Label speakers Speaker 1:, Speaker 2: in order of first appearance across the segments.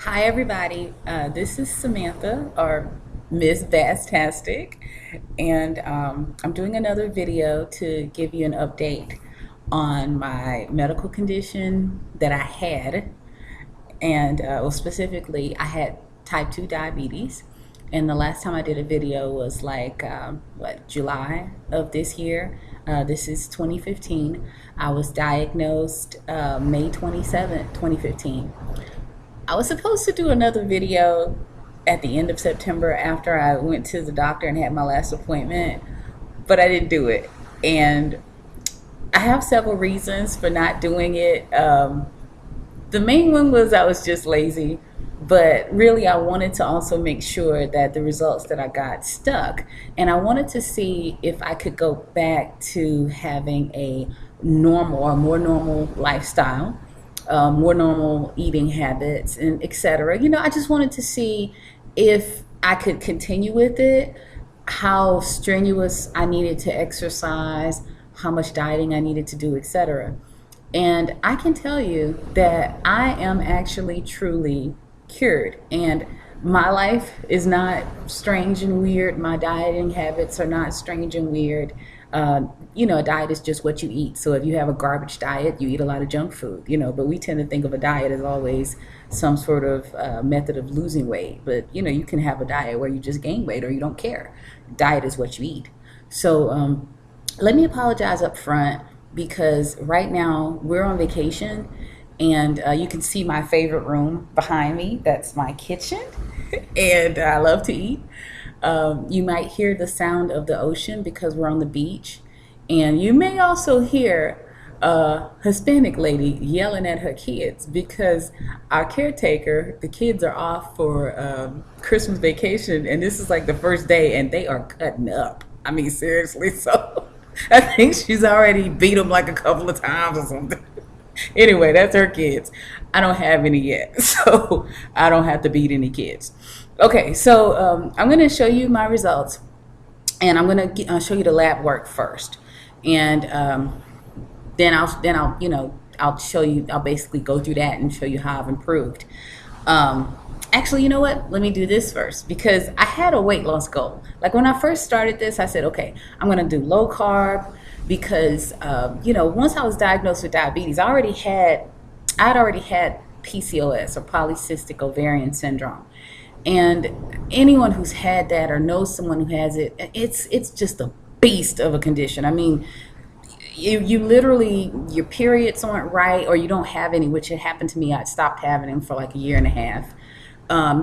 Speaker 1: Hi, everybody. This is Samantha, or Miss Bastastic, and I'm doing another video to give you an update on my medical condition that I had, and well, specifically, I had type 2 diabetes. And the last time I did a video was like, July of this year. This is 2015. I was diagnosed May 27th, 2015. I was supposed to do another video at the end of September after I went to the doctor and had my last appointment, but I didn't do it. And I have several reasons for not doing it. The main one was I was just lazy, but really I wanted to also make sure that the results that I got stuck. And I wanted to see if I could go back to having a normal or more normal lifestyle, more normal eating habits, and etc. I just wanted to see if I could continue with it, how strenuous I needed to exercise, how much dieting I needed to do, etc. And I can tell you that I am actually truly cured. And my life is not strange and weird. My dieting habits are not strange and weird. A diet is just what you eat. So if you have a garbage diet, you eat a lot of junk food, but we tend to think of a diet as always some sort of method of losing weight. But, you can have a diet where you just gain weight or you don't care. Diet is what you eat. So let me apologize up front because right now we're on vacation and you can see my favorite room behind me. That's my kitchen and I love to eat. You might hear the sound of the ocean because we're on the beach, and you may also hear a Hispanic lady yelling at her kids because our caretaker, the kids are off for Christmas vacation, and this is like the first day, and they are cutting up. I mean, seriously. So I think she's already beat them like a couple of times or something. Anyway, that's her kids. I don't have any yet, so I don't have to beat any kids. Okay, so I'm going to show you my results, and I'm going to show you the lab work first, and I'll show you. I'll basically go through that and show you how I've improved. Actually, you know what? Let me do this first because I had a weight loss goal. Like when I first started this, I said, okay, I'm going to do low carb because once I was diagnosed with diabetes, I had already had PCOS, or polycystic ovarian syndrome. And anyone who's had that or knows someone who has it, it's just a beast of a condition. I mean, you literally, your periods aren't right or you don't have any, which had happened to me. I stopped having them for like a year and a half.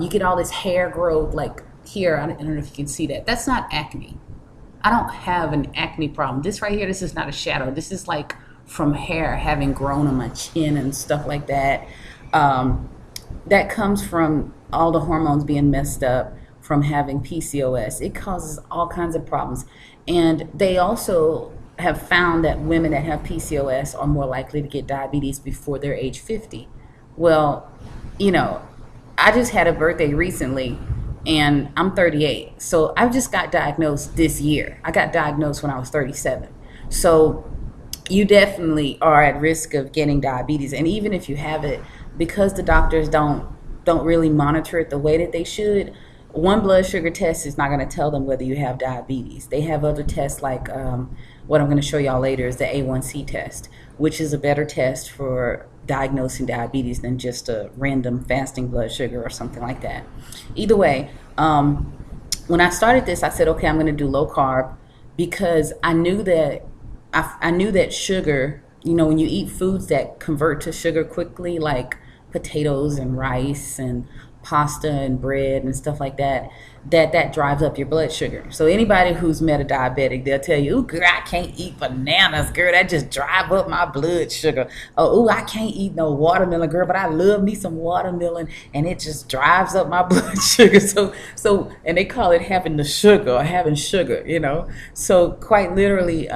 Speaker 1: You get all this hair growth like here. I don't know if you can see that. That's not acne. I don't have an acne problem. This right here, this is not a shadow. This is like from hair having grown on my chin and stuff like that. That comes from all the hormones being messed up from having PCOS. It causes all kinds of problems. And they also have found that women that have PCOS are more likely to get diabetes before they're age 50. Well, I just had a birthday recently and I'm 38. So I just got diagnosed this year. I got diagnosed when I was 37. So you definitely are at risk of getting diabetes. And even if you have it, because the doctors don't really monitor it the way that they should, one blood sugar test is not going to tell them whether you have diabetes. They have other tests like what I'm going to show y'all later is the A1C test, which is a better test for diagnosing diabetes than just a random fasting blood sugar or something like that. Either way, when I started this, I said, okay, I'm going to do low carb because I knew that sugar, when you eat foods that convert to sugar quickly, like potatoes and rice and pasta and bread and stuff like that, that drives up your blood sugar. So anybody who's met a diabetic, they'll tell you, "Ooh, girl, I can't eat bananas, girl. That just drive up my blood sugar." Oh, I can't eat no watermelon, girl, but I love me some watermelon, and it just drives up my blood sugar. And they call it having the sugar or having sugar, So quite literally,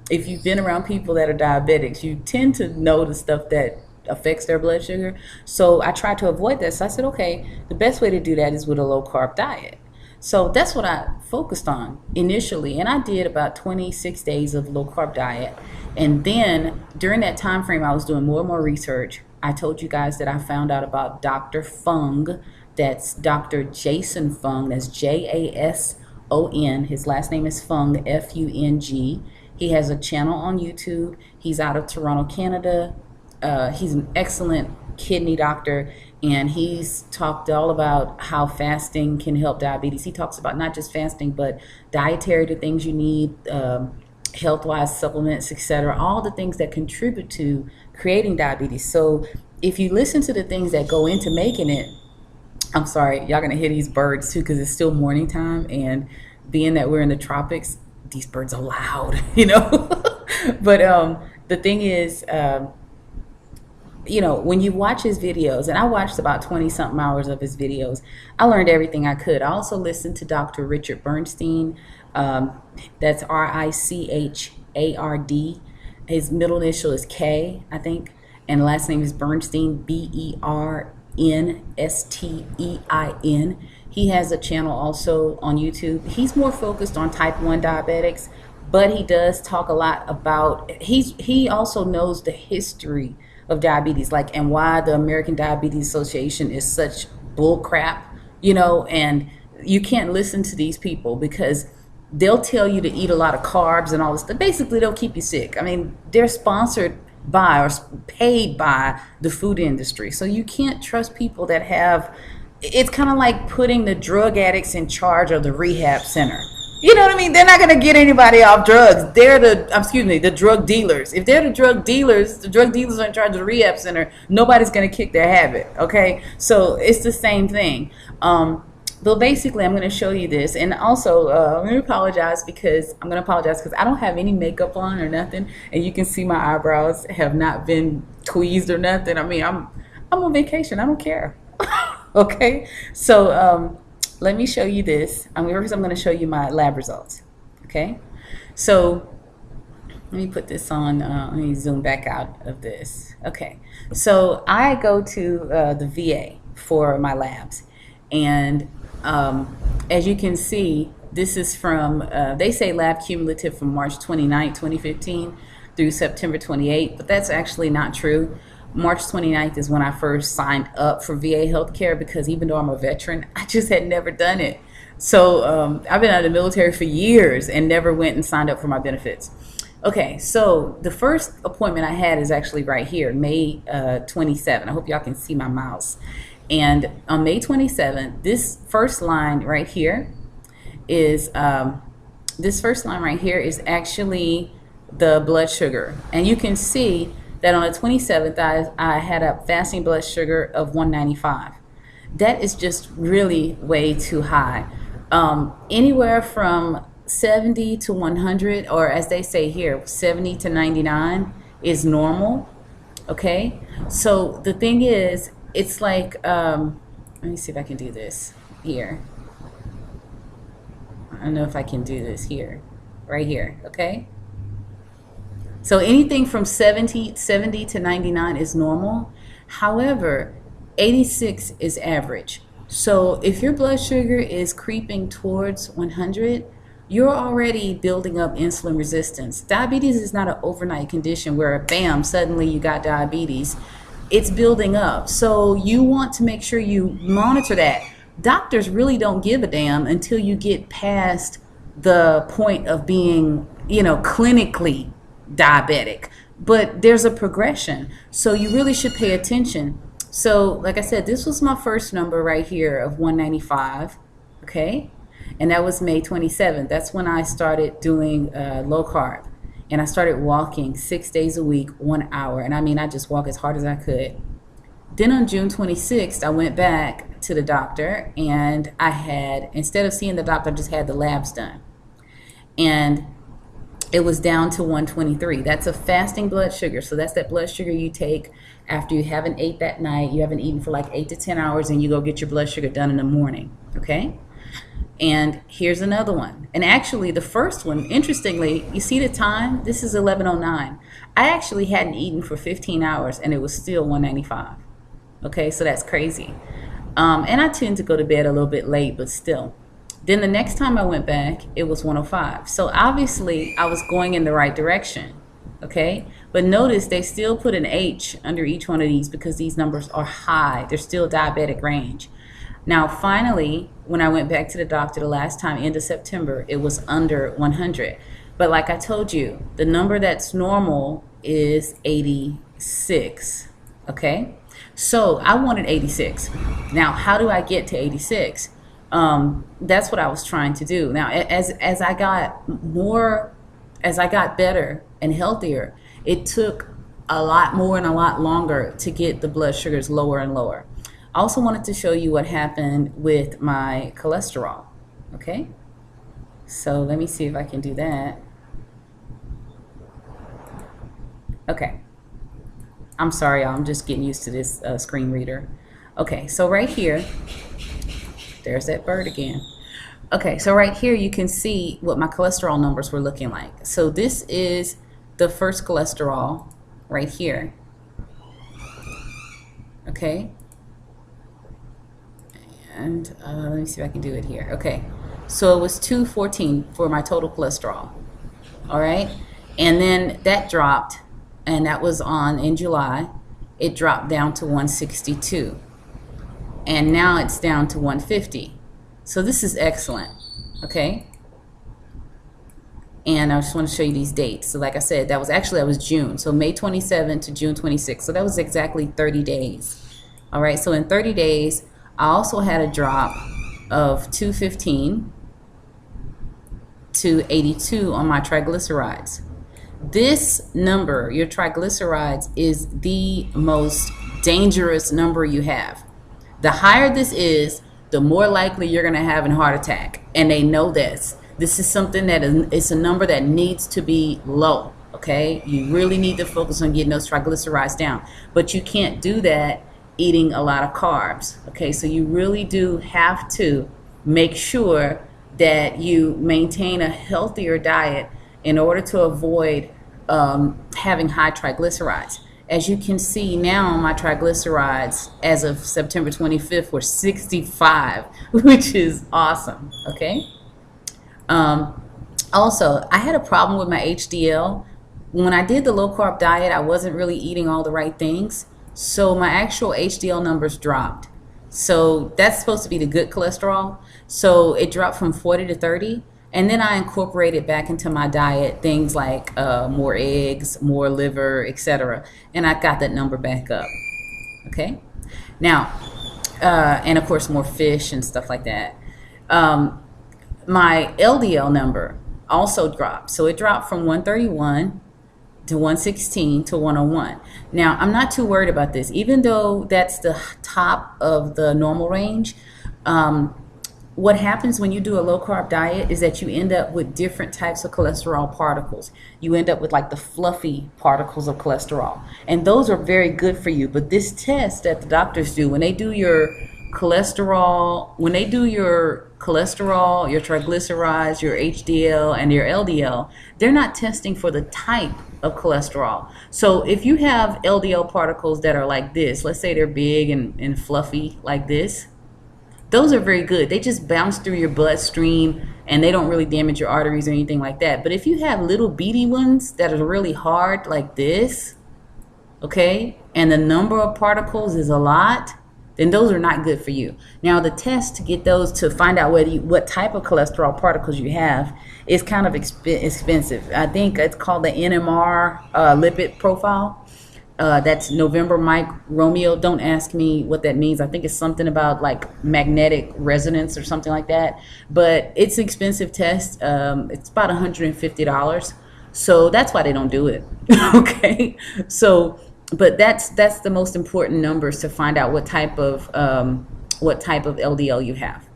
Speaker 1: if you've been around people that are diabetics, you tend to know the stuff that affects their blood sugar. So I tried to avoid that. So I said, okay, the best way to do that is with a low carb diet. So that's what I focused on initially. And I did about 26 days of low carb diet. And then during that time frame, I was doing more and more research. I told you guys that I found out about Dr. Fung. That's Dr. Jason Fung. That's Jason. His last name is Fung, Fung. He has a channel on YouTube. He's out of Toronto, Canada. He's an excellent kidney doctor, and he's talked all about how fasting can help diabetes. He talks about not just fasting, but dietary, the things you need, health-wise supplements, etc., all the things that contribute to creating diabetes. So if you listen to the things that go into making it, I'm sorry, y'all gonna hear these birds too, because it's still morning time, and being that we're in the tropics, these birds are loud, you know. But the thing is, you know, when you watch his videos, and I watched about 20 something hours of his videos, I learned everything I could. I also listened to Dr. Richard Bernstein. That's Richard. His middle initial is K, I think, and last name is Bernstein, Bernstein. He has a channel also on YouTube. He's more focused on type 1 diabetics, but he does talk a lot about, he also knows the history of diabetes, like, and why the American Diabetes Association is such bull crap, you know. And you can't listen to these people because they'll tell you to eat a lot of carbs and all this stuff. Basically, they'll keep you sick. I mean, they're sponsored by or paid by the food industry. So you can't trust people that have, it's kind of like putting the drug addicts in charge of the rehab center. You know what I mean? They're not going to get anybody off drugs. They're the drug dealers. If they're the drug dealers are in charge of the rehab center, nobody's going to kick their habit, okay? So it's the same thing. But basically, I'm going to show you this. And also, I'm going to apologize because I don't have any makeup on or nothing. And you can see my eyebrows have not been tweezed or nothing. I mean, I'm on vacation. I don't care. Okay? So let me show you this. First, I'm going to show you my lab results. Okay? So let me put this on. Let me zoom back out of this. Okay. So I go to the VA for my labs. And as you can see, this is from, they say lab cumulative from March 29, 2015 through September 28, but that's actually not true. March 29th is when I first signed up for VA healthcare, because even though I'm a veteran, I just had never done it. So I've been out of the military for years and never went and signed up for my benefits. Okay, so the first appointment I had is actually right here, May 27. I hope y'all can see my mouse. And on May 27th, this first line right here is actually the blood sugar. And you can see that on the 27th, I had a fasting blood sugar of 195. That is just really way too high. Anywhere from 70 to 100, or as they say here, 70 to 99 is normal, okay? So the thing is, it's like, let me see if I can do this here. I don't know if I can do this here, right here, okay? So anything from 70 to 99 is normal. However, 86 is average. So if your blood sugar is creeping towards 100, you're already building up insulin resistance. Diabetes is not an overnight condition where, bam, suddenly you got diabetes. It's building up. So you want to make sure you monitor that. Doctors really don't give a damn until you get past the point of being, you know, clinically diabetic. But there's a progression. So you really should pay attention. So like I said, this was my first number right here of 195, okay? And that was May 27th. That's when I started doing low carb. And I started walking 6 days a week, 1 hour. And I mean, I just walk as hard as I could. Then on June 26th, I went back to the doctor, and I had, instead of seeing the doctor, I just had the labs done. And it was down to 123. That's a fasting blood sugar. So that's that blood sugar you take after you haven't ate that night, you haven't eaten for like 8 to 10 hours, and you go get your blood sugar done in the morning, okay? And here's another one. And actually, the first one, interestingly, you see the time? This is 11:09. I actually hadn't eaten for 15 hours, and it was still 195. Okay, so that's crazy. And I tend to go to bed a little bit late, but still. Then the next time I went back, it was 105. So obviously, I was going in the right direction. Okay? But notice they still put an H under each one of these because these numbers are high. They're still diabetic range. Now, finally, when I went back to the doctor the last time, end of September, it was under 100. But like I told you, the number that's normal is 86, okay? So I wanted 86. Now, how do I get to 86? That's what I was trying to do. Now, as I got better and healthier, it took a lot more and a lot longer to get the blood sugars lower and lower. I also wanted to show you what happened with my cholesterol, okay? So let me see if I can do that. Okay. I'm sorry, y'all. I'm just getting used to this screen reader. Okay, so right here, there's that bird again. Okay, so right here you can see what my cholesterol numbers were looking like. So this is the first cholesterol right here. Okay. And let me see if I can do it here. Okay, so it was 214 for my total cholesterol. All right, and then that dropped, and that was in July. It dropped down to 162, and now it's down to 150. So this is excellent. Okay, and I just want to show you these dates. So like I said, that was June. So May 27 to June 26. So that was exactly 30 days. All right, so in 30 days, I also had a drop of 215 to 82 on my triglycerides. This number, your triglycerides, is the most dangerous number you have. The higher this is, the more likely you're going to have a heart attack. And they know this. This is something that it's a number that needs to be low, okay? You really need to focus on getting those triglycerides down. But you can't do that eating a lot of carbs, okay? So you really do have to make sure that you maintain a healthier diet in order to avoid having high triglycerides. As you can see now, my triglycerides as of September 25th were 65, which is awesome, okay? Also, I had a problem with my HDL. When I did the low-carb diet, I wasn't really eating all the right things. So my actual HDL numbers dropped. So that's supposed to be the good cholesterol. So it dropped from 40 to 30. And then I incorporated back into my diet things like more eggs, more liver, etc. And I got that number back up. Okay. Now, and of course more fish and stuff like that. My LDL number also dropped. So it dropped from 131 to 116 to 101. Now, I'm not too worried about this. Even though that's the top of the normal range, what happens when you do a low-carb diet is that you end up with different types of cholesterol particles. You end up with like the fluffy particles of cholesterol. And those are very good for you. But this test that the doctors do, when they do your cholesterol, your triglycerides, your HDL, and your LDL, they're not testing for the type of cholesterol. So if you have LDL particles that are like this, let's say they're big and fluffy like this, those are very good. They just bounce through your bloodstream and they don't really damage your arteries or anything like that. But if you have little beady ones that are really hard like this, okay, and the number of particles is a lot, then those are not good for you. Now, the test to get those to find out what type of cholesterol particles you have is kind of expensive. I think it's called the NMR lipid profile. That's November Mike Romeo. Don't ask me what that means. I think it's something about like magnetic resonance or something like that. But it's an expensive test. It's about $150. So that's why they don't do it. Okay. So, but that's the most important numbers to find out what type of LDL you have.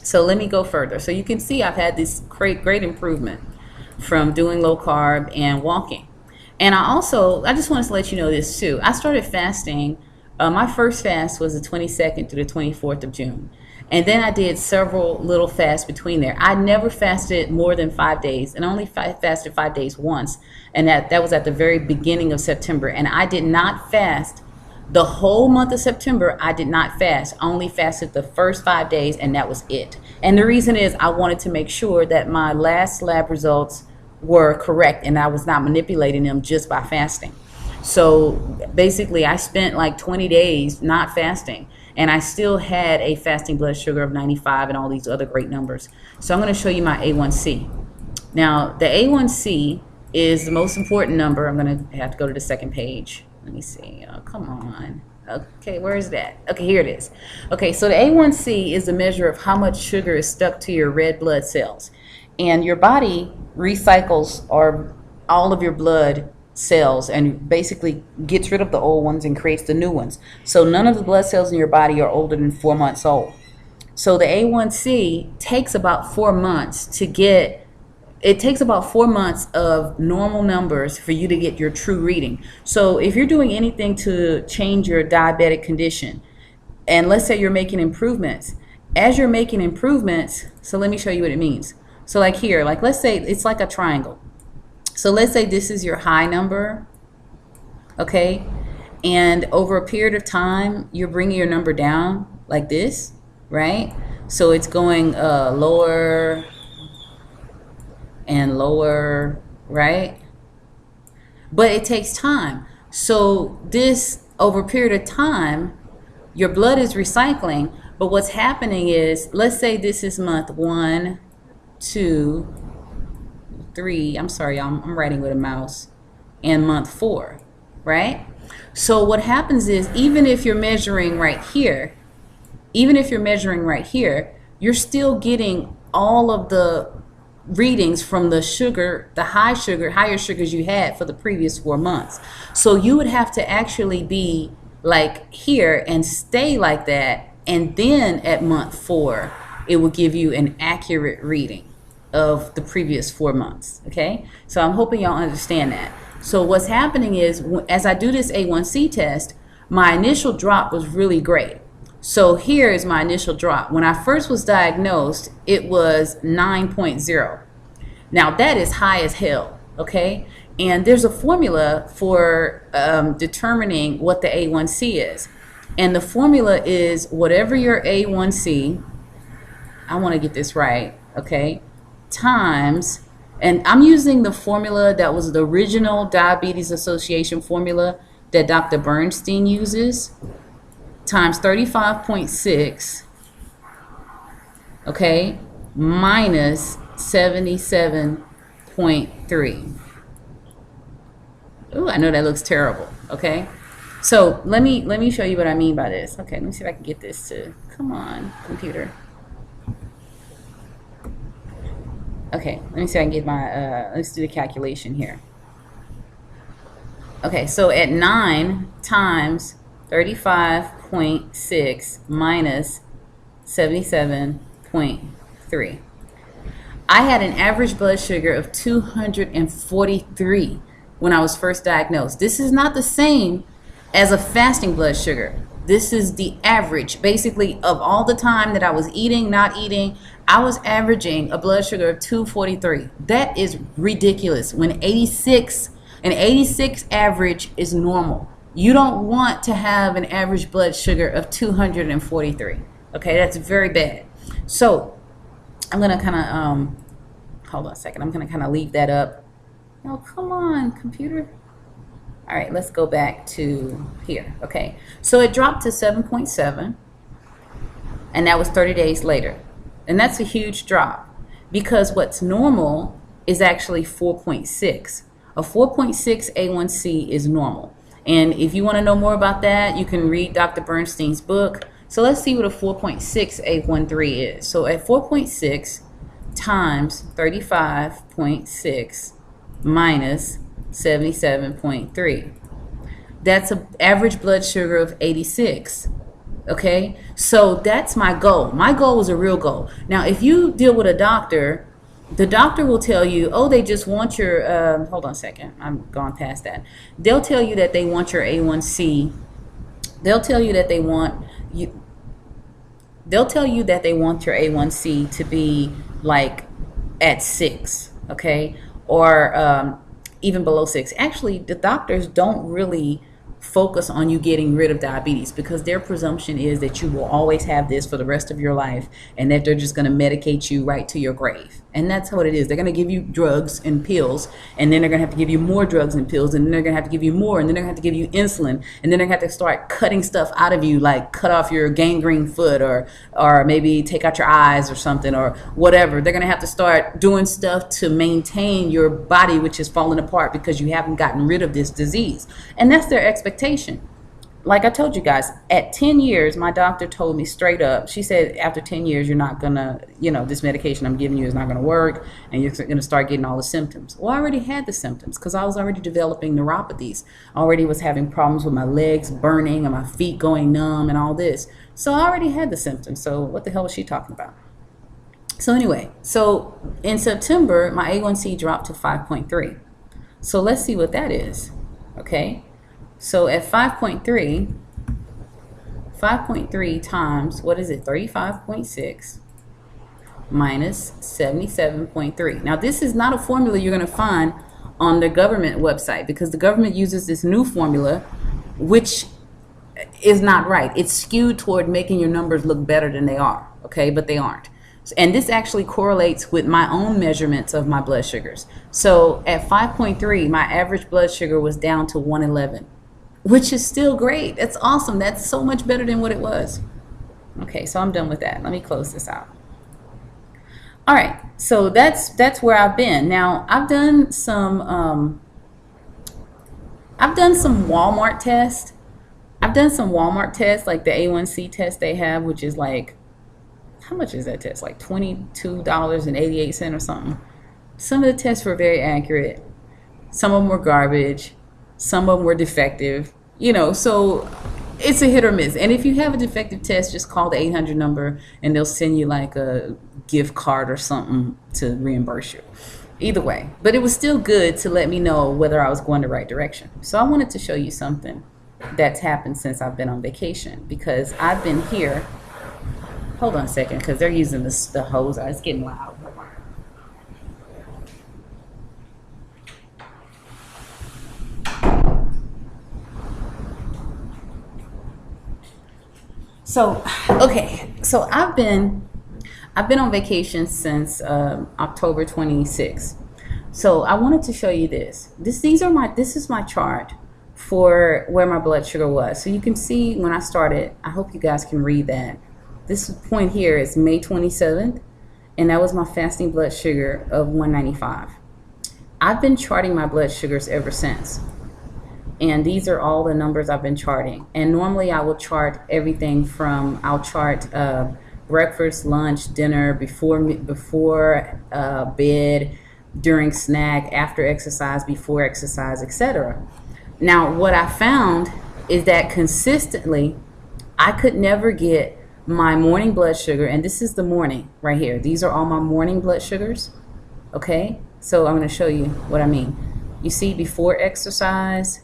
Speaker 1: So let me go further. So you can see I've had this great improvement from doing low carb and walking. And I just wanted to let you know this too. I started fasting. My first fast was the 22nd to the 24th of June. And then I did several little fasts between there. I never fasted more than 5 days, and I only fasted 5 days once. And that was at the very beginning of September. And I did not fast the whole month of September. I did not fast. I only fasted the first 5 days, and that was it. And the reason is I wanted to make sure that my last lab results were correct and I was not manipulating them just by fasting. So basically, I spent like 20 days not fasting, and I still had a fasting blood sugar of 95 and all these other great numbers. So I'm going to show you my A1C. Now, the A1C is the most important number. I'm going to have to go to the second page. Let me see. Oh, come on. Okay, where is that? Okay, here it is. Okay, so the A1C is a measure of how much sugar is stuck to your red blood cells. And your body recycles all of your blood cells and basically gets rid of the old ones and creates the new ones. So none of the blood cells in your body are older than 4 months old. So the A1C takes about 4 months to get, it takes about 4 months of normal numbers for you to get your true reading. So if you're doing anything to change your diabetic condition, and let's say you're making improvements, as you're making improvements, so let me show you what it means. So like here, like let's say it's like a triangle. So let's say this is your high number, okay? And over a period of time, you're bringing your number down like this, right? So it's going lower and lower, right? But it takes time. So this, over a period of time, your blood is recycling, but what's happening is, let's say this is month 1, 2, 3, I'm sorry, I'm writing with a mouse, and month 4, right? So what happens is, even if you're measuring right here, you're still getting all of the readings from the sugar, the higher sugars you had for the previous 4 months. So you would have to actually be like here and stay like that, and then at month 4, it will give you an accurate reading of the previous 4 months, okay? So I'm hoping y'all understand that. So what's happening is, as I do this A1C test, my initial drop was really great. So here is my initial drop. When I first was diagnosed, it was 9.0. Now that is high as hell, okay? And there's a formula for determining what the A1C is. And the formula is whatever your A1C, I want to get this right, okay, times, and I'm using the formula that was the original Diabetes Association formula that Dr. Bernstein uses, times 35.6, okay, minus 77.3. Ooh, I know that looks terrible, okay? So let me show you what I mean by this. Okay, let me see if I can get this to, come on, computer. Okay, let me see if I can get my, let's do the calculation here. Okay, so at 9 times 35.6 minus 77.3. I had an average blood sugar of 243 when I was first diagnosed. This is not the same as a fasting blood sugar. This is the average, basically, of all the time that I was eating, not eating. I was averaging a blood sugar of 243. That is ridiculous. When an 86 average is normal. You don't want to have an average blood sugar of 243. Okay, that's very bad. So I'm gonna kind of hold on a second. I'm gonna kind of leave that up. Oh, come on, computer. All right, let's go back to here. Okay, so it dropped to 7.7, and that was 30 days later. And that's a huge drop, because what's normal is actually 4.6. A 4.6 A1C is normal. And if you want to know more about that, you can read Dr. Bernstein's book. So let's see what a 4.6 A13 is. So at 4.6 times 35.6 minus 77.3. That's an average blood sugar of 86. Okay, so that's my goal. My goal was a real goal. Now, if you deal with a doctor, the doctor will tell you, oh, they just want your, hold on a second, I'm gone past that. They'll tell you that they want your A1C. They'll tell you that they want you. They'll tell you that they want your A1C to be like at 6, okay, or even below 6. Actually, the doctors don't really focus on you getting rid of diabetes, because their presumption is that you will always have this for the rest of your life, and that they're just going to medicate you right to your grave. And that's what it is. They're going to give you drugs and pills, and then they're going to have to give you more drugs and pills, and then they're going to have to give you more, and then they're going to have to give you insulin, and then they're going to have to start cutting stuff out of you, like cut off your gangrene foot, or maybe take out your eyes or something, or whatever. They're going to have to start doing stuff to maintain your body, which is falling apart because you haven't gotten rid of this disease. And that's their expectation. Like I told you guys, at 10 years, my doctor told me straight up, she said, after 10 years, you're not going to, this medication I'm giving you is not going to work, and you're going to start getting all the symptoms. Well, I already had the symptoms because I was already developing neuropathies. I already was having problems with my legs burning and my feet going numb and all this. So I already had the symptoms. So what the hell was she talking about? So anyway, so in September, my A1C dropped to 5.3. So let's see what that is, okay? So at 5.3 times, what is it, 35.6 minus 77.3. Now, this is not a formula you're going to find on the government website because the government uses this new formula, which is not right. It's skewed toward making your numbers look better than they are, okay, but they aren't. And this actually correlates with my own measurements of my blood sugars. So at 5.3, my average blood sugar was down to 111. Which is still great. That's awesome. That's so much better than what it was. Okay, so I'm done with that. Let me close this out. All right, so that's where I've been. Now I've done some Walmart tests. I've done some Walmart tests, like the A1C test they have, which is like, how much is that test? Like $22.88 or something. Some of the tests were very accurate. Some of them were garbage. Some of them were defective, so it's a hit or miss. And if you have a defective test, just call the 800 number and they'll send you like a gift card or something to reimburse you. Either way, but it was still good to let me know whether I was going the right direction. So I wanted to show you something that's happened since I've been on vacation, because I've been here. Hold on a second, because they're using the hose. It's getting loud. So, okay, so I've been on vacation since October 26th. So I wanted to show you this. This is my chart for where my blood sugar was. So you can see when I started, I hope you guys can read that. This point here is May 27th, and that was my fasting blood sugar of 195. I've been charting my blood sugars ever since. And these are all the numbers I've been charting. And normally I will chart everything from, I'll chart breakfast, lunch, dinner, before bed, during snack, after exercise, before exercise, etc. Now, what I found is that consistently, I could never get my morning blood sugar, and this is the morning right here. These are all my morning blood sugars, okay? So I'm going to show you what I mean. You see before exercise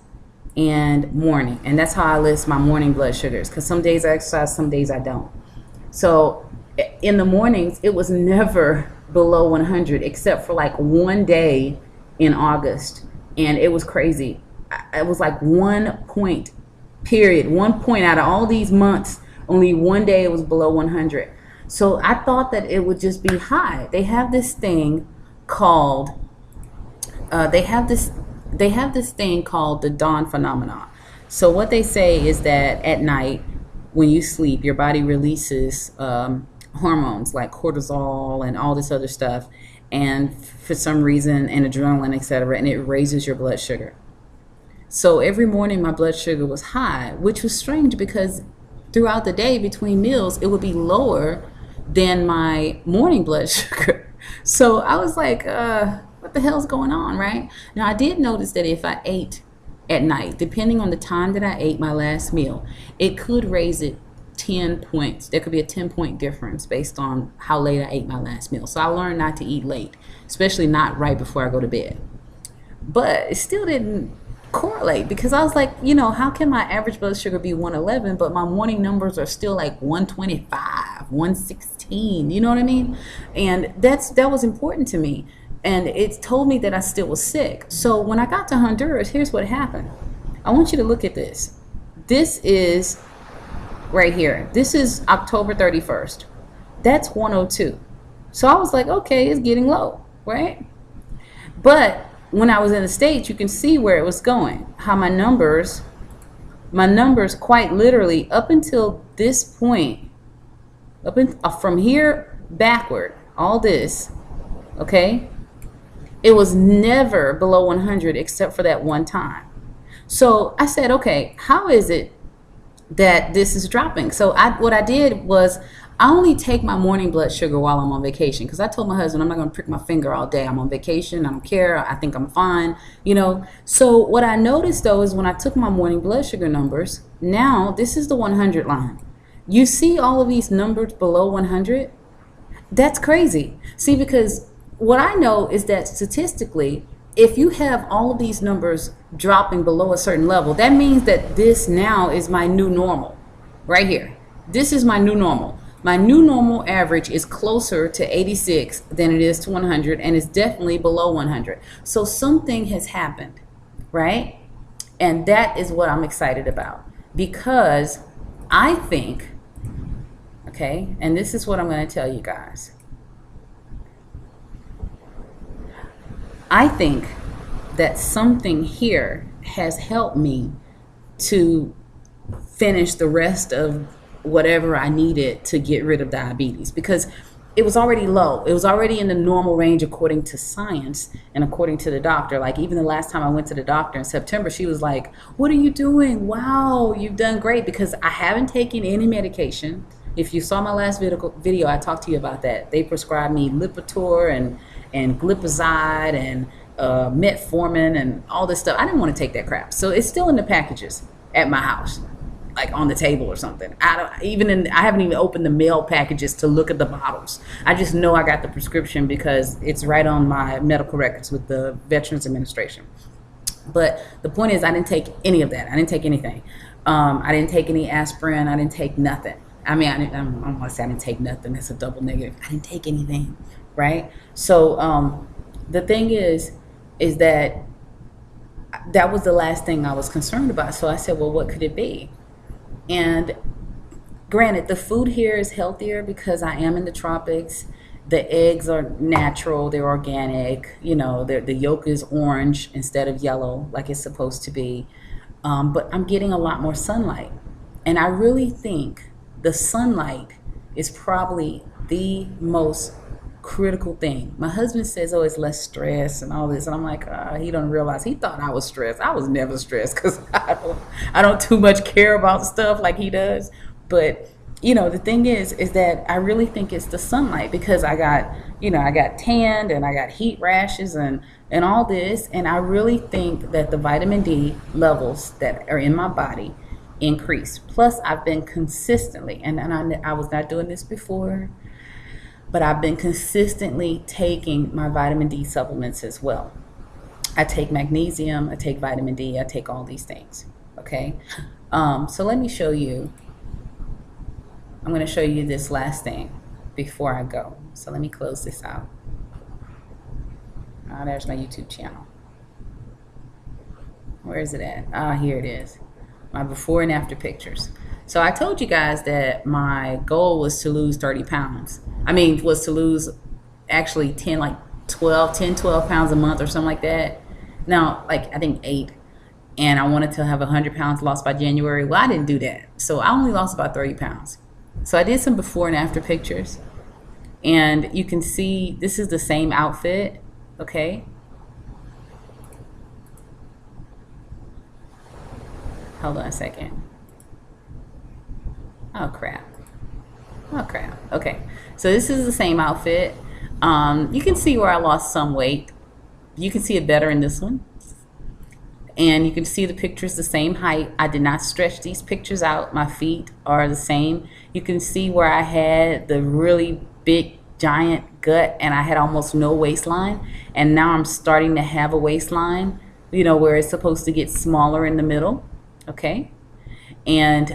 Speaker 1: and morning, and that's how I list my morning blood sugars, because some days I exercise, some days I don't. So in the mornings, it was never below 100 except for like one day in August, and it was crazy. It was like 1 point, period, 1 point out of all these months, only one day it was below 100. So I thought that it would just be high. They have this thing called they have this thing called the dawn phenomenon. So what they say is that at night, when you sleep, your body releases hormones like cortisol and all this other stuff, and for some reason, and adrenaline, etc., and it raises your blood sugar. So every morning my blood sugar was high, which was strange because throughout the day between meals, it would be lower than my morning blood sugar. So I was like, what the hell's going on, right? Now, I did notice that if I ate at night, depending on the time that I ate my last meal, it could raise it 10 points. There could be a 10-point difference based on how late I ate my last meal. So I learned not to eat late, especially not right before I go to bed. But it still didn't correlate, because I was like, how can my average blood sugar be 111, but my morning numbers are still like 125, 116, you know what I mean? And that was important to me. And it told me that I still was sick. So when I got to Honduras, here's what happened. I want you to look at this. This is right here. This is October 31st. That's 102. So I was like, okay, it's getting low, right? But when I was in the States, you can see where it was going, how my numbers quite literally up until this point, from here backward, all this, okay, it was never below 100 except for that one time. So I said, okay, how is it that this is dropping? So what I did was I only take my morning blood sugar while I'm on vacation, because I told my husband I'm not going to prick my finger all day. I'm on vacation. I don't care. I think I'm fine, you know. So what I noticed, though, is when I took my morning blood sugar numbers, now this is the 100 line. You see all of these numbers below 100? That's crazy. See, because what I know is that statistically, if you have all of these numbers dropping below a certain level, that means that this now is my new normal right here. This is my new normal. My new normal average is closer to 86 than it is to 100, and it's definitely below 100. So something has happened, right? And that is what I'm excited about, because I think, okay, and this is what I'm going to tell you guys. I think that something here has helped me to finish the rest of whatever I needed to get rid of diabetes, because it was already low. It was already in the normal range according to science and according to the doctor. Like, even the last time I went to the doctor in September, she was like, "What are you doing? Wow, you've done great," because I haven't taken any medication. If you saw my last video, I talked to you about that. They prescribed me Lipitor and glipizide and metformin and all this stuff. I didn't want to take that crap. So it's still in the packages at my house, like on the table or something. I haven't even opened the mail packages to look at the bottles. I just know I got the prescription because it's right on my medical records with the Veterans Administration. But the point is, I didn't take any of that. I didn't take anything. I didn't take any aspirin. I didn't take nothing. I mean, I don't want to say I didn't take nothing. That's a double negative. I didn't take anything, right? So the thing is that that was the last thing I was concerned about. So I said, well, what could it be? And granted, the food here is healthier because I am in the tropics. The eggs are natural, they're organic, you know, the yolk is orange instead of yellow like it's supposed to be. But I'm getting a lot more sunlight. And I really think the sunlight is probably the most critical thing. My husband says, oh, it's less stress and all this. And I'm like, he don't realize. He thought I was stressed. I was never stressed because I don't too much care about stuff like he does. But, you know, the thing is that I really think it's the sunlight, because I got tanned and I got heat rashes and all this. And I really think that the vitamin D levels that are in my body increase. Plus, I've been consistently, and I was not doing this before, but I've been consistently taking my vitamin D supplements as well. I take magnesium, I take vitamin D, I take all these things, okay? So let me show you. I'm going to show you this last thing before I go. So let me close this out. There's my YouTube channel. Where is it at? Here it is. My before and after pictures. So I told you guys that my goal was to lose 30 pounds. Was to lose actually 10 12 pounds a month or something like that. Now, like, I think 8. And I wanted to have 100 pounds lost by January. Well, I didn't do that. So I only lost about 30 pounds. So I did some before and after pictures. And you can see this is the same outfit, okay? Hold on a second. Oh crap. Okay, so this is the same outfit. You can see where I lost some weight. You can see it better in this one. And you can see the pictures the same height. I did not stretch these pictures out. My feet are the same. You can see where I had the really big giant gut and I had almost no waistline. And now I'm starting to have a waistline, you know, where it's supposed to get smaller in the middle. Okay. And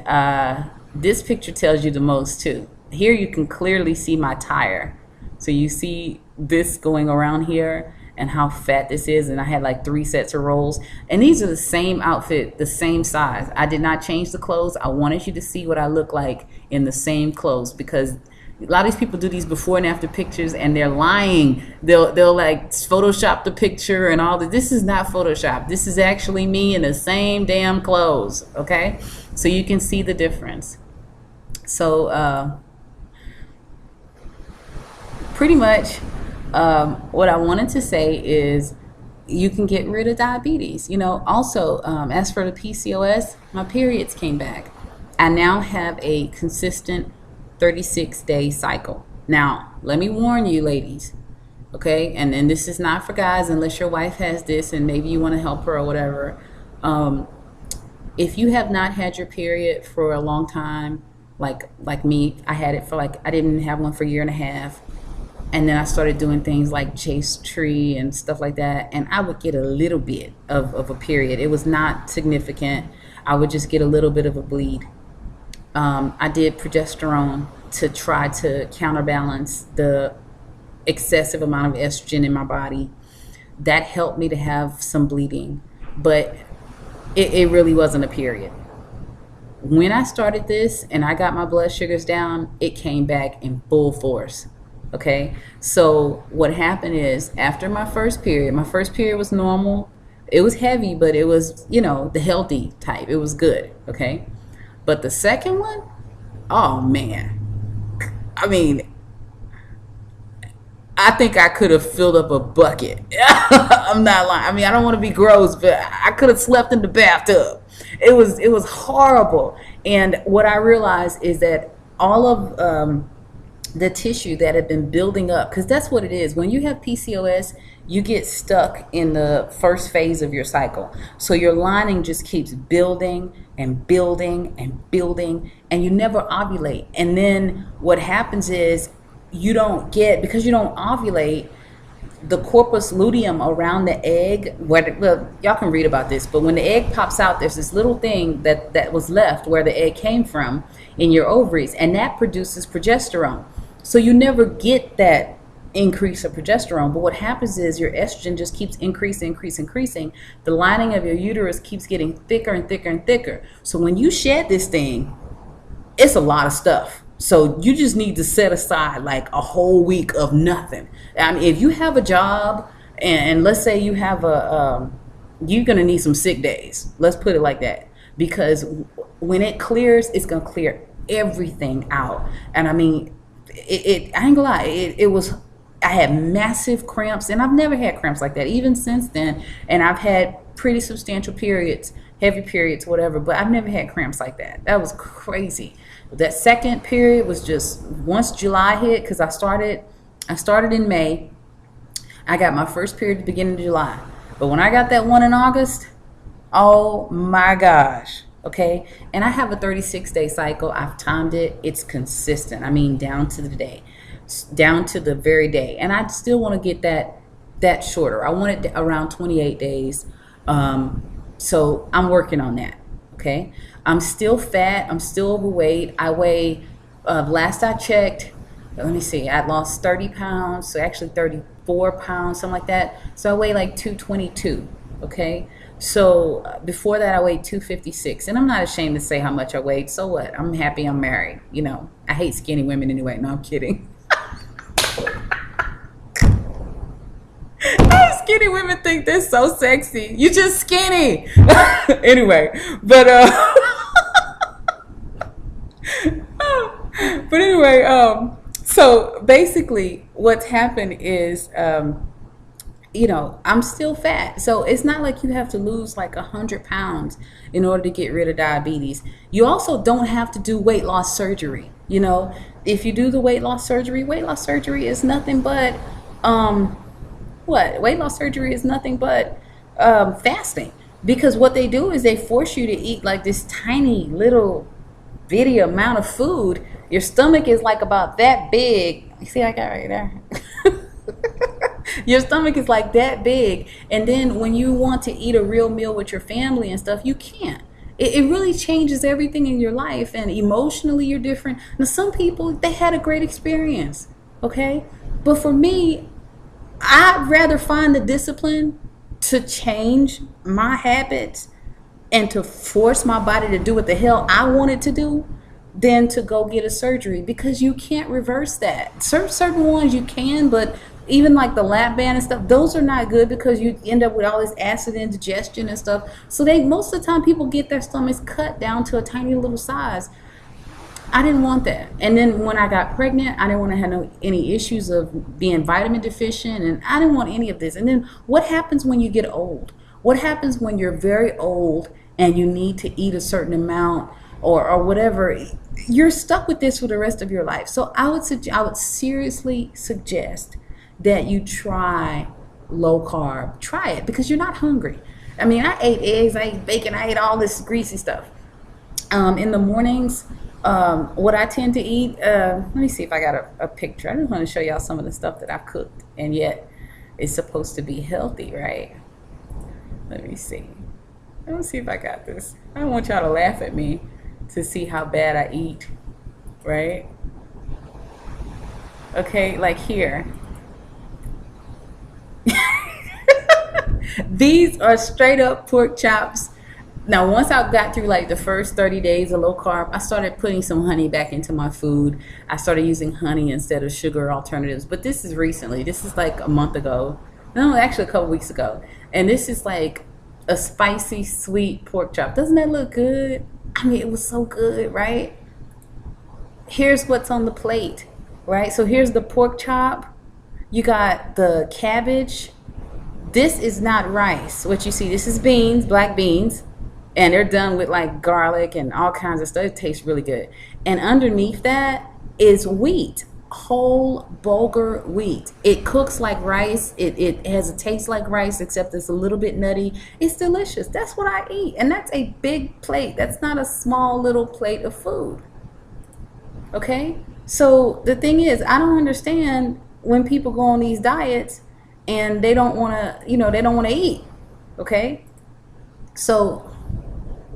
Speaker 1: this picture tells you the most too. Here you can clearly see my tire. So you see this going around here and how fat this is. And I had like 3 sets of rolls. And these are the same outfit, the same size. I did not change the clothes. I wanted you to see what I look like in the same clothes, because A lot of these people do these before and after pictures, and they're lying. They'll like Photoshop the picture and all that. This is not Photoshop. This is actually me in the same damn clothes. Okay, so you can see the difference. So pretty much, what I wanted to say is you can get rid of diabetes. You know, also, as for the PCOS, my periods came back. I now have a consistent 36-day cycle. Now, let me warn you, ladies, okay? And this is not for guys unless your wife has this and maybe you want to help her or whatever. If you have not had your period for a long time, like me, I had it for I didn't have one for a year and a half. And then I started doing things like Chase Tree and stuff like that. And I would get a little bit of a period. It was not significant. I would just get a little bit of a bleed. I did progesterone to try to counterbalance the excessive amount of estrogen in my body. That helped me to have some bleeding, but it really wasn't a period. When I started this and I got my blood sugars down, it came back in full force. Okay, so what happened is after my first period was normal. It was heavy, but it was, you know, the healthy type. It was good. Okay. But the second one, oh man, I mean, I think I could have filled up a bucket. I'm not lying. I mean, I don't want to be gross, but I could have slept in the bathtub. It was horrible. And what I realized is that all of the tissue that had been building up, because that's what it is. When you have PCOS, you get stuck in the first phase of your cycle. So your lining just keeps building and building and building, and you never ovulate. And then what happens is you don't get, because you don't ovulate, the corpus luteum around the egg, well, y'all can read about this, but when the egg pops out, there's this little thing that was left where the egg came from in your ovaries, and that produces progesterone. So you never get that increase of progesterone, but what happens is your estrogen just keeps increasing. The lining of your uterus keeps getting thicker and thicker and thicker. So when you shed this thing, it's a lot of stuff. So you just need to set aside like a whole week of nothing. I mean, if you have a job and let's say you have you're gonna need some sick days. Let's put it like that, because when it clears, it's gonna clear everything out. And I mean, I ain't gonna lie, I had massive cramps, and I've never had cramps like that even since then. And I've had pretty substantial periods, heavy periods, whatever, but I've never had cramps like that. That was crazy. That second period was just once July hit, because I started in May. I got my first period at the beginning of July. But when I got that one in August, oh my gosh. Okay, and I have a 36-day cycle. I've timed it. It's consistent. I mean, down to the day, down to the very day. And I still want to get that shorter. I want it around 28 days. So I'm working on that. Okay, I'm still fat. I'm still overweight. I weigh, last I checked, let me see, I lost 30 pounds. So actually 34 pounds, something like that. So I weigh like 222. Okay. So before that, I weighed 256, and I'm not ashamed to say how much I weighed. So what? I'm happy I'm married. You know, I hate skinny women anyway. No, I'm kidding. Skinny women think they're so sexy. You just skinny. Anyway, but so basically, what's happened is. You know, I'm still fat. So it's not like you have to lose like 100 pounds in order to get rid of diabetes. You also don't have to do weight loss surgery. You know, if you do the weight loss surgery is nothing but, weight loss surgery is nothing but fasting. Because what they do is they force you to eat like this tiny little bitty amount of food. Your stomach is like about that big. You see, I got right there. Your stomach is like that big, and then when you want to eat a real meal with your family and stuff, you can't. It really changes everything in your life, and emotionally you're different. Now some people, they had a great experience, okay? But for me, I'd rather find the discipline to change my habits and to force my body to do what the hell I want it to do than to go get a surgery, because you can't reverse that. Certain ones you can, but even like the lap band and stuff, those are not good because you end up with all this acid indigestion and stuff. So they, most of the time, people get their stomachs cut down to a tiny little size. I didn't want that. And then when I got pregnant, I didn't want to have any issues of being vitamin deficient, and I didn't want any of this. And then what happens when you get old? What happens when you're very old and you need to eat a certain amount or whatever? You're stuck with this for the rest of your life. So I would seriously suggest that you try low carb. Try it because you're not hungry. I mean, I ate eggs, I ate bacon, I ate all this greasy stuff. In the mornings, what I tend to eat, let me see if I got a picture. I just want to show y'all some of the stuff that I've cooked, and yet it's supposed to be healthy, right? Let me see. Let me see if I got this. I don't want y'all to laugh at me to see how bad I eat, right? Okay, like here. These are straight up pork chops. Now, once I got through like the first 30 days of low carb, I started putting some honey back into my food. I started using honey instead of sugar alternatives. But this is recently. This is like a month ago. No, actually a couple weeks ago. And this is like a spicy, sweet pork chop. Doesn't that look good? I mean, it was so good, right? Here's what's on the plate, right? So here's the pork chop. You got the cabbage. This is not rice. What you see, this is beans, black beans. And they're done with like garlic and all kinds of stuff. It tastes really good. And underneath that is wheat, whole bulgur wheat. It cooks like rice. It has a taste like rice, except it's a little bit nutty. It's delicious. That's what I eat. And that's a big plate. That's not a small little plate of food. Okay? So the thing is, I don't understand when people go on these diets and they don't want to, they don't want to eat. Okay? So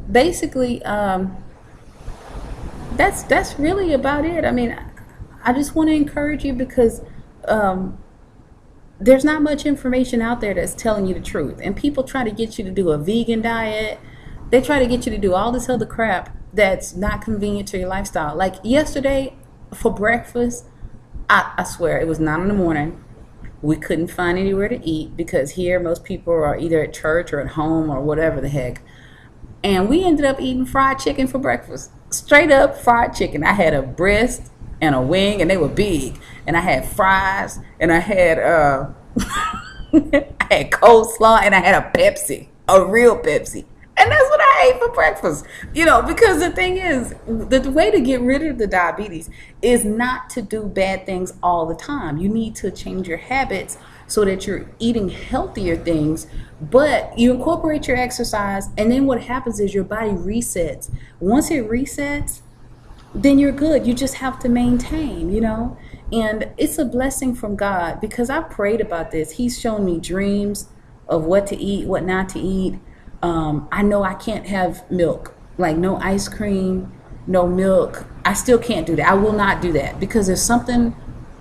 Speaker 1: basically, that's really about it. I mean, I just want to encourage you because there's not much information out there that's telling you the truth. And people try to get you to do a vegan diet. They try to get you to do all this other crap that's not convenient to your lifestyle. Like yesterday for breakfast, I swear it was 9 in the morning. We couldn't find anywhere to eat because here most people are either at church or at home or whatever the heck. And we ended up eating fried chicken for breakfast. Straight up fried chicken. I had a breast and a wing, and they were big. And I had fries, and I had I had coleslaw, and I had a Pepsi, a real Pepsi. And that's what I ate for breakfast. Because the thing is, the way to get rid of the diabetes is not to do bad things all the time. You need to change your habits so that you're eating healthier things, but you incorporate your exercise, and then what happens is your body resets. Once it resets, then you're good. You just have to maintain, and it's a blessing from God because I prayed about this. He's shown me dreams of what to eat, what not to eat. I know I can't have milk, like no ice cream, no milk. I still can't do that. I will not do that because there's something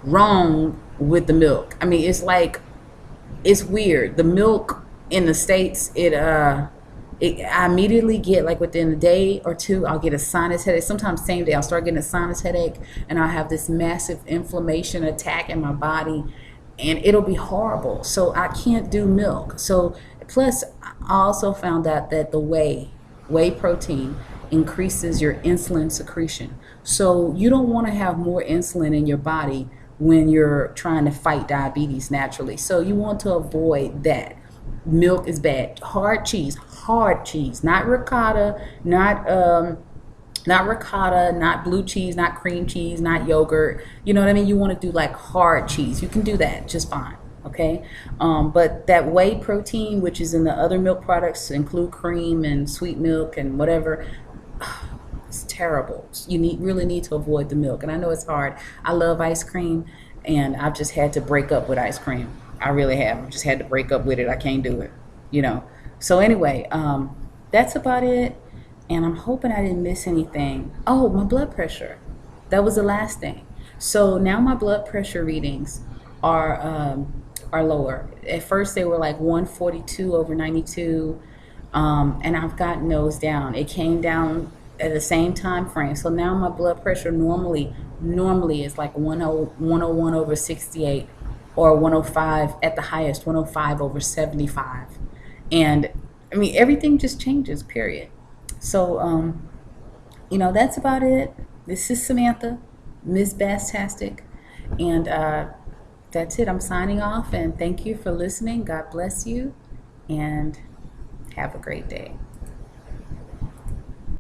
Speaker 1: wrong with the milk. I mean, it's weird. The milk in the States, I immediately get, like within a day or two, I'll get a sinus headache. Sometimes same day I'll start getting a sinus headache, and I'll have this massive inflammation attack in my body, and it'll be horrible. So I can't do milk. So plus I also found out that the whey protein increases your insulin secretion. So you don't want to have more insulin in your body when you're trying to fight diabetes naturally. So you want to avoid that. Milk is bad. Hard cheese, not ricotta, not blue cheese, not cream cheese, not yogurt. You know what I mean? You want to do like hard cheese. You can do that just fine. Okay, but that whey protein, which is in the other milk products, include cream and sweet milk and whatever, it's terrible. You really need to avoid the milk. And I know it's hard. I love ice cream, and I've just had to break up with ice cream. I really have. I've just had to break up with it. I can't do it, So anyway, that's about it. And I'm hoping I didn't miss anything. Oh, my blood pressure. That was the last thing. So now my blood pressure readings are lower. At first they were like 142/92, and I've gotten those down. It came down at the same time frame. So now my blood pressure normally is like 101 over 68, or 105 at the highest, 105 over 75. And I mean, everything just changes, period. So that's about it. This is Samantha, Ms. Bastastic, and that's it. I'm signing off, and thank you for listening. God bless you, and have a great day.